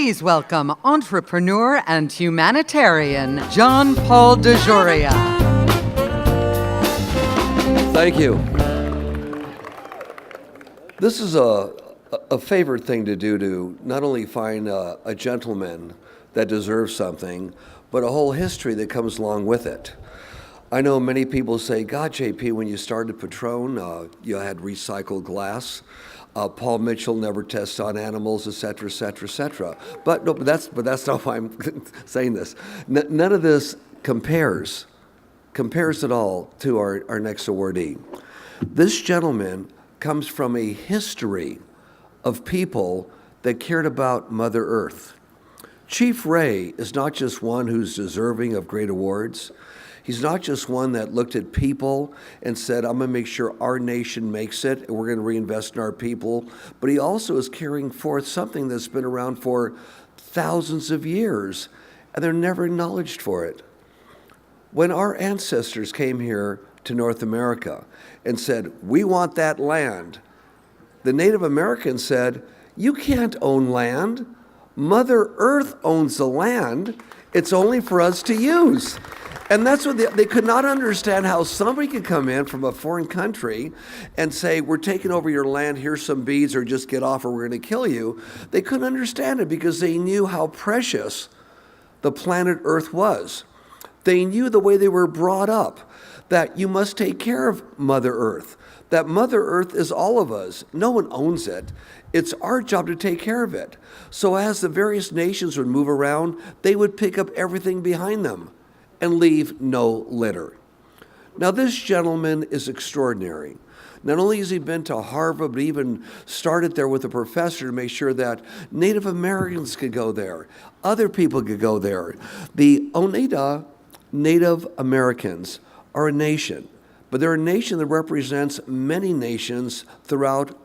Please welcome entrepreneur and humanitarian, John Paul DeJoria. Thank you. This is a favorite thing to do, to not only find a gentleman that deserves something, but a whole history that comes along with it. I know many people say, God, JP, when you started Patron, you had recycled glass. Paul Mitchell never tests on animals, et cetera, et cetera, et cetera. But that's not why I'm saying this. None of this compares at all to our next awardee. This gentleman comes from a history of people that cared about Mother Earth. Chief Ray is not just one who's deserving of great awards. He's not just one that looked at people and said, I'm going to make sure our nation makes it, and we're going to reinvest in our people. But he also is carrying forth something that's been around for thousands of years, and they're never acknowledged for it. When our ancestors came here to North America and said, we want that land, the Native Americans said, you can't own land. Mother Earth owns the land. It's only for us to use. And that's what they could not understand, how somebody could come in from a foreign country and say, we're taking over your land, here's some beads, or just get off or we're going to kill you. They couldn't understand it because they knew how precious the planet Earth was. They knew the way they were brought up, that you must take care of Mother Earth, that Mother Earth is all of us. No one owns it. It's our job to take care of it. So as the various nations would move around, they would pick up everything behind them and leave no litter. Now this gentleman is extraordinary. Not only has he been to Harvard, but even started there with a professor to make sure that Native Americans could go there, other people could go there. The Oneida Native Americans are a nation, but they're a nation that represents many nations throughout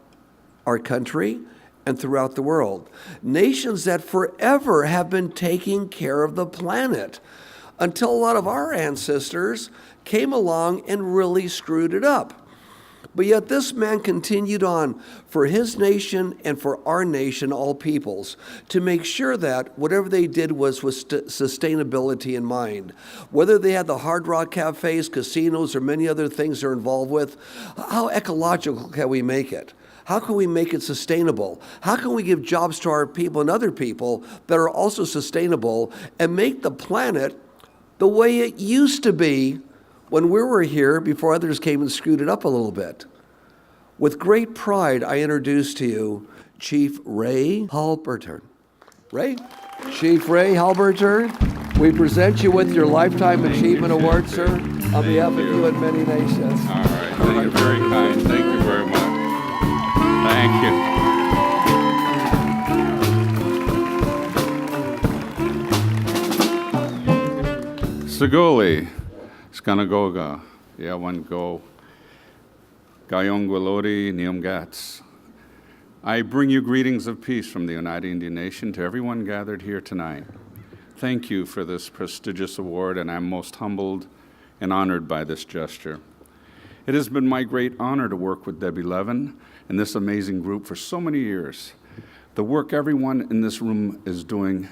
our country and throughout the world. Nations that forever have been taking care of the planet, until a lot of our ancestors came along and really screwed it up. But yet this man continued on for his nation and for our nation, all peoples, to make sure that whatever they did was with sustainability in mind. Whether they had the Hard Rock cafes, casinos, or many other things they're involved with, how ecological can we make it? How can we make it sustainable? How can we give jobs to our people and other people that are also sustainable and make the planet the way it used to be when we were here before others came and screwed it up a little bit? With great pride, I introduce to you Chief Ray Halbritter. Ray? Chief Ray Halbritter, we present you with your Lifetime Achievement Award, sir, on behalf of you and many nations. All right, thank you, very kind. Thank you very much. Thank you. Sagoli, Skanagoga, Yawango, Gayongwalori, Niamgats. I bring you greetings of peace from the Oneida Indian Nation to everyone gathered here tonight. Thank you for this prestigious award, and I'm most humbled and honored by this gesture. It has been my great honor to work with Debbie Levin and this amazing group for so many years. The work everyone in this room is doing,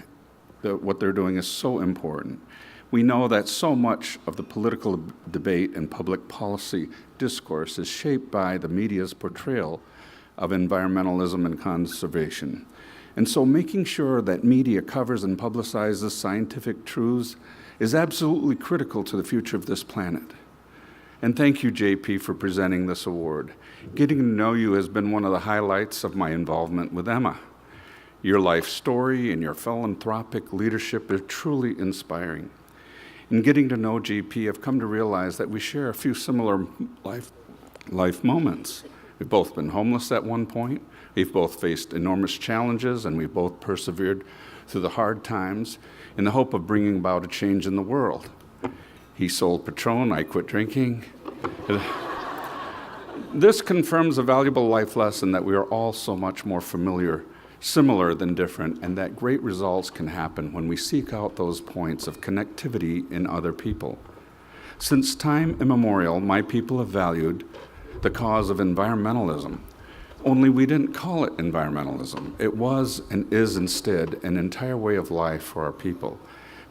what they're doing is so important. We know that so much of the political debate and public policy discourse is shaped by the media's portrayal of environmentalism and conservation. And so making sure that media covers and publicizes scientific truths is absolutely critical to the future of this planet. And thank you, JP, for presenting this award. Getting to know you has been one of the highlights of my involvement with EMA. Your life story and your philanthropic leadership are truly inspiring. In getting to know JP, I've come to realize that we share a few similar life moments. We've both been homeless at one point, we've both faced enormous challenges, and we've both persevered through the hard times in the hope of bringing about a change in the world. He sold Patron, I quit drinking. This confirms a valuable life lesson that we are all so much more similar than different, and that great results can happen when we seek out those points of connectivity in other people. Since time immemorial, my people have valued the cause of environmentalism. Only we didn't call it environmentalism. It was and is instead an entire way of life for our people,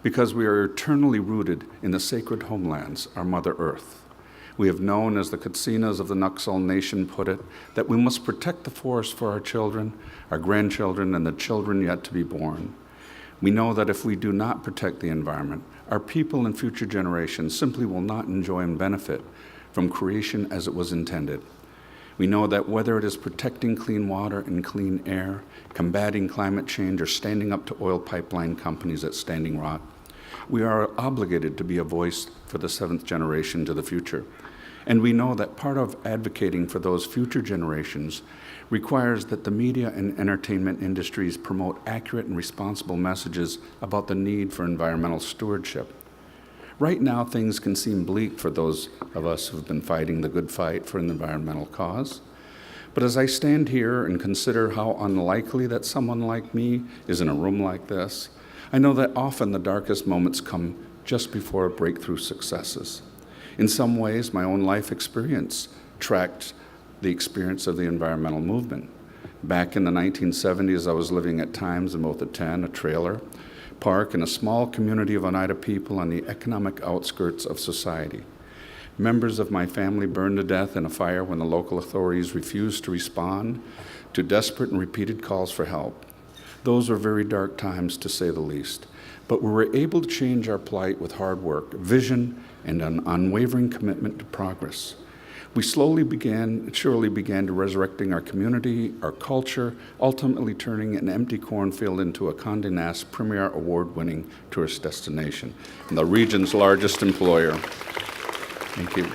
because we are eternally rooted in the sacred homelands, our Mother Earth. We have known, as the Katsinas of the Oneida Nation put it, that we must protect the forest for our children, our grandchildren, and the children yet to be born. We know that if we do not protect the environment, our people and future generations simply will not enjoy and benefit from creation as it was intended. We know that whether it is protecting clean water and clean air, combating climate change, or standing up to oil pipeline companies at Standing Rock, we are obligated to be a voice for the seventh generation to the future. And we know that part of advocating for those future generations requires that the media and entertainment industries promote accurate and responsible messages about the need for environmental stewardship. Right now, things can seem bleak for those of us who've been fighting the good fight for an environmental cause. But as I stand here and consider how unlikely that someone like me is in a room like this, I know that often the darkest moments come just before breakthrough successes. In some ways, my own life experience tracked the experience of the environmental movement. Back in the 1970s, I was living at times in both a tent, a trailer park, in a small community of Oneida people on the economic outskirts of society. Members of my family burned to death in a fire when the local authorities refused to respond to desperate and repeated calls for help. Those were very dark times, to say the least. But we were able to change our plight with hard work, vision, and an unwavering commitment to progress. We surely began to resurrecting our community, our culture, ultimately turning an empty cornfield into a Condé Nast Premier Award-winning tourist destination, and the region's largest employer. Thank you.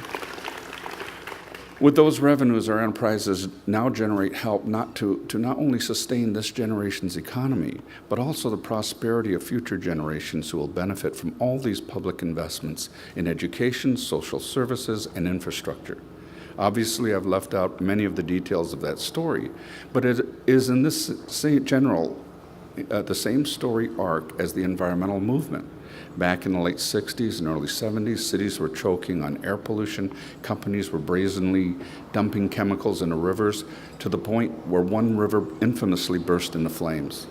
With those revenues, our enterprises now generate help to not only sustain this generation's economy, but also the prosperity of future generations who will benefit from all these public investments in education, social services, and infrastructure. Obviously, I've left out many of the details of that story, but it is in this the same story arc as the environmental movement. Back in the late 60s and early 70s, cities were choking on air pollution. Companies were brazenly dumping chemicals into rivers to the point where one river infamously burst into flames.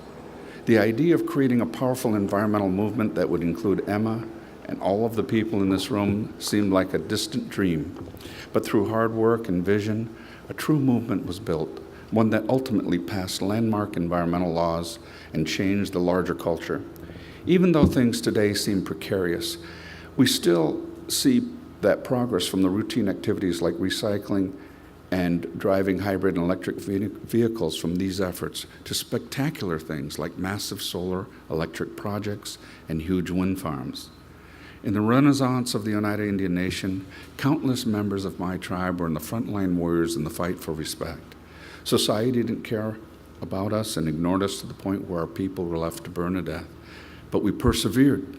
The idea of creating a powerful environmental movement that would include EMA and all of the people in this room seemed like a distant dream. But through hard work and vision, a true movement was built, one that ultimately passed landmark environmental laws and changed the larger culture. Even though things today seem precarious, we still see that progress from the routine activities like recycling and driving hybrid and electric vehicles from these efforts to spectacular things like massive solar electric projects and huge wind farms. In the renaissance of the Oneida Indian Nation, countless members of my tribe were in the frontline warriors in the fight for respect. Society didn't care about us and ignored us to the point where our people were left to burn to death. But we persevered.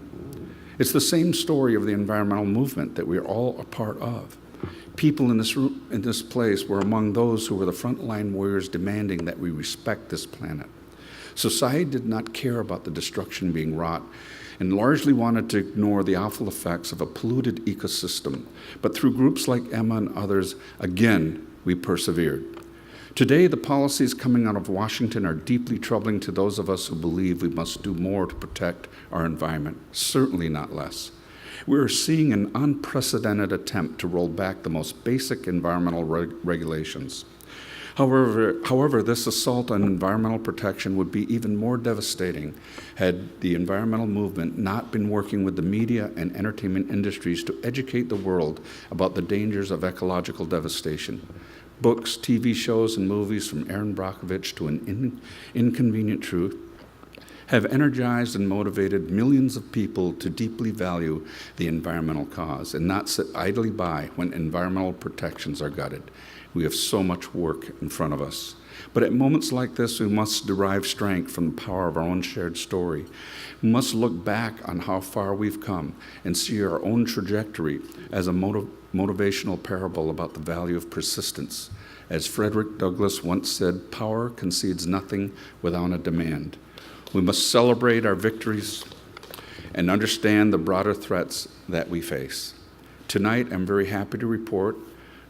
It's the same story of the environmental movement that we are all a part of. People in this place were among those who were the frontline warriors demanding that we respect this planet. Society did not care about the destruction being wrought and largely wanted to ignore the awful effects of a polluted ecosystem. But through groups like EMA and others, again, we persevered. Today, the policies coming out of Washington are deeply troubling to those of us who believe we must do more to protect our environment, certainly not less. We are seeing an unprecedented attempt to roll back the most basic environmental regulations. However, this assault on environmental protection would be even more devastating had the environmental movement not been working with the media and entertainment industries to educate the world about the dangers of ecological devastation. Books, TV shows, and movies from Erin Brockovich to An Inconvenient Truth have energized and motivated millions of people to deeply value the environmental cause and not sit idly by when environmental protections are gutted. We have so much work in front of us. But at moments like this, we must derive strength from the power of our own shared story. We must look back on how far we've come and see our own trajectory as a motivational parable about the value of persistence. As Frederick Douglass once said, power concedes nothing without a demand. We must celebrate our victories and understand the broader threats that we face. Tonight, I'm very happy to report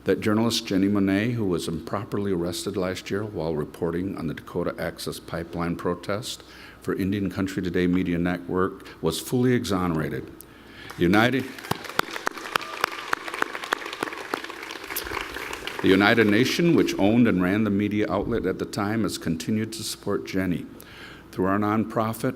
that journalist Jenny Monet, who was improperly arrested last year while reporting on the Dakota Access Pipeline protest for Indian Country Today Media Network, was fully exonerated. The Oneida Nation, which owned and ran the media outlet at the time, has continued to support Jenny. Through our nonprofit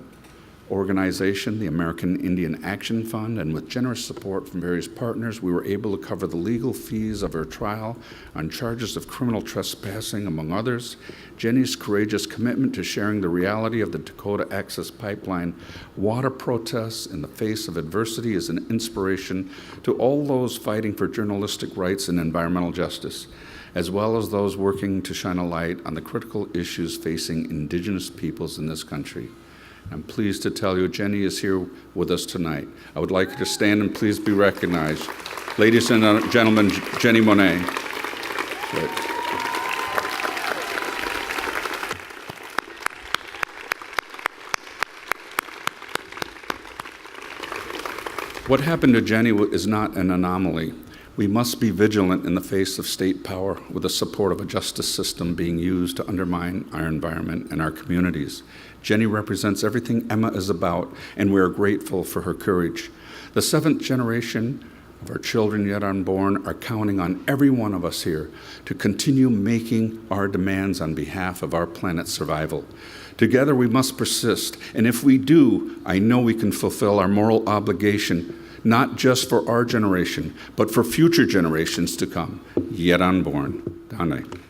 organization, the American Indian Action Fund, and with generous support from various partners, we were able to cover the legal fees of her trial on charges of criminal trespassing, among others. Jenny's courageous commitment to sharing the reality of the Dakota Access Pipeline water protests in the face of adversity is an inspiration to all those fighting for journalistic rights and environmental justice, as well as those working to shine a light on the critical issues facing Indigenous peoples in this country. I'm pleased to tell you Jenny is here with us tonight. I would like you to stand and please be recognized. Ladies and gentlemen, Jenny Monet. Good. What happened to Jenny is not an anomaly. We must be vigilant in the face of state power with the support of a justice system being used to undermine our environment and our communities. Jenny represents everything EMA is about, and we are grateful for her courage. The seventh generation of our children yet unborn are counting on every one of us here to continue making our demands on behalf of our planet's survival. Together we must persist, and if we do, I know we can fulfill our moral obligation, not just for our generation, but for future generations to come, yet unborn. Dane.